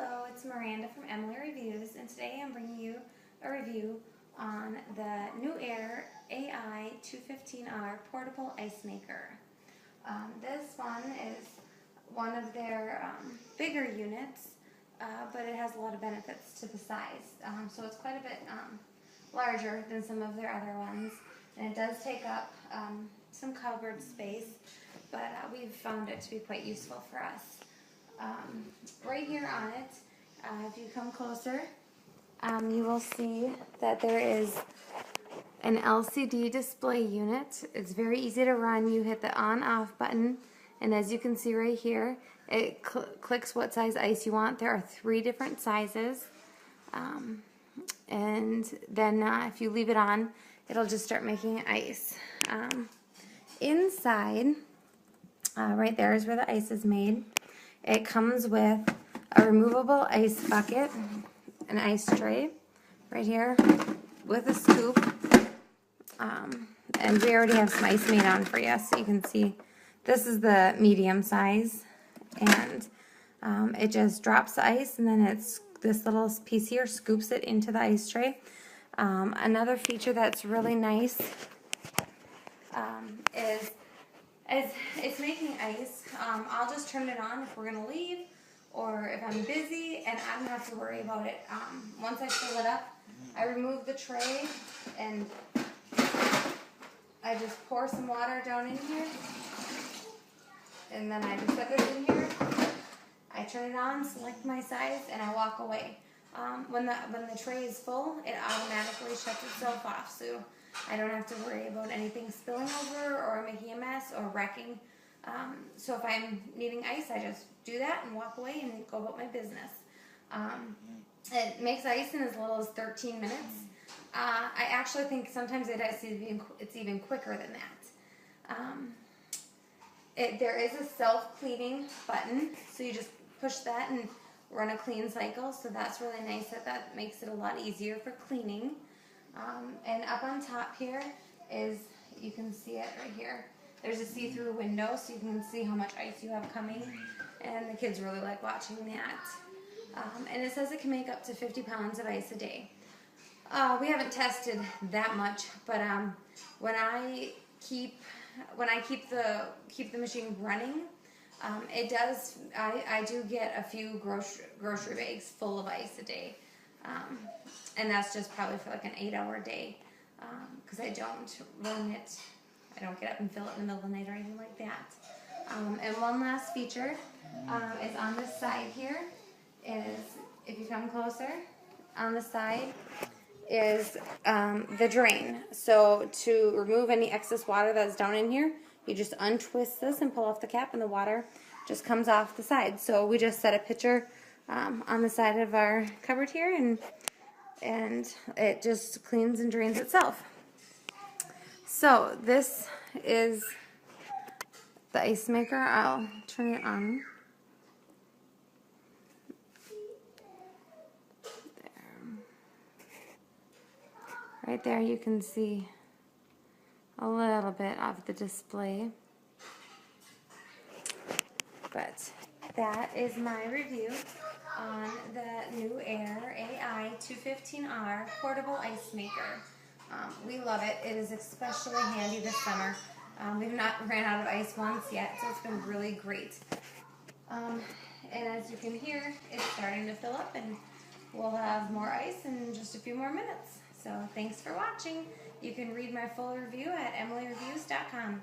Hello, it's Miranda from Emily Reviews, and today I'm bringing you a review on the NewAir AI-215S portable ice maker. This one is one of their bigger units, but it has a lot of benefits to the size. So it's quite a bit larger than some of their other ones, and it does take up some cupboard space, but we've found it to be quite useful for us. Right here on it, if you come closer, you will see that there is an LCD display unit. It's very easy to run. You hit the on-off button, and as you can see right here, it clicks what size ice you want. There are 3 different sizes, and then if you leave it on, it'll just start making ice. Inside, right there is where the ice is made. It comes with a removable ice bucket, an ice tray right here with a scoop, and we already have some ice made on for you, so you can see this is the medium size, and it just drops the ice, and then it's this little piece here scoops it into the ice tray. Another feature that's really nice is as it's making ice, I'll just turn it on if we're going to leave or if I'm busy, and I don't have to worry about it. Once I fill it up, I remove the tray and I just pour some water down in here, and then I just put this in here. I turn it on, select my size, and I walk away. When the tray is full, it automatically shuts itself off, so I don't have to worry about anything spilling over or making a mess or wrecking. So if I'm needing ice, I just do that and walk away and go about my business. It makes ice in as little as 13 minutes. I actually think sometimes it's even quicker than that. There is a self-cleaning button, so you just push that and run a clean cycle, so that's really nice. That makes it a lot easier for cleaning. And up on top here is, you can see it right here, there's a see-through window so you can see how much ice you have coming, and the kids really like watching that. And it says it can make up to 50 pounds of ice a day. We haven't tested that much, but when I keep the machine running, I do get a few grocery bags full of ice a day. And that's just probably for like an 8-hour day, because I don't run it, I don't get up and fill it in the middle of the night or anything like that. And one last feature is on this side here, is, if you come closer, on the side is the drain. So to remove any excess water that's down in here, you just untwist this and pull off the cap, and the water just comes off the side. So we just set a pitcher on the side of our cupboard here, and it just cleans and drains itself. So this is the ice maker. I'll turn it on. There. Right there you can see a little bit of the display. But that is my review on the NewAir AI-215S portable ice maker. We love it. It is especially handy this summer. We've not ran out of ice once yet, so it's been really great. And as you can hear, it's starting to fill up, and we'll have more ice in just a few more minutes. So thanks for watching. You can read my full review at emilyreviews.com.